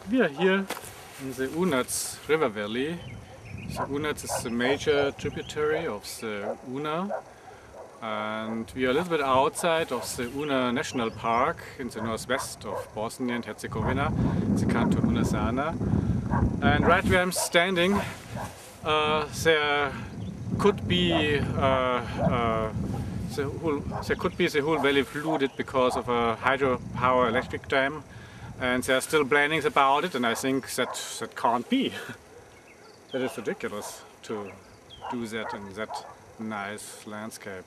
We are here in the Unats river valley. The Unats is the major tributary of the Una, and we are a little bit outside of the Una National Park in the northwest of Bosnia and Herzegovina, the canton Unasana. And right where I'm standing, there could be the whole valley flooded because of a hydropower electric dam, and there are still plannings about it, and I think that can't be. That is ridiculous to do that in that nice landscape.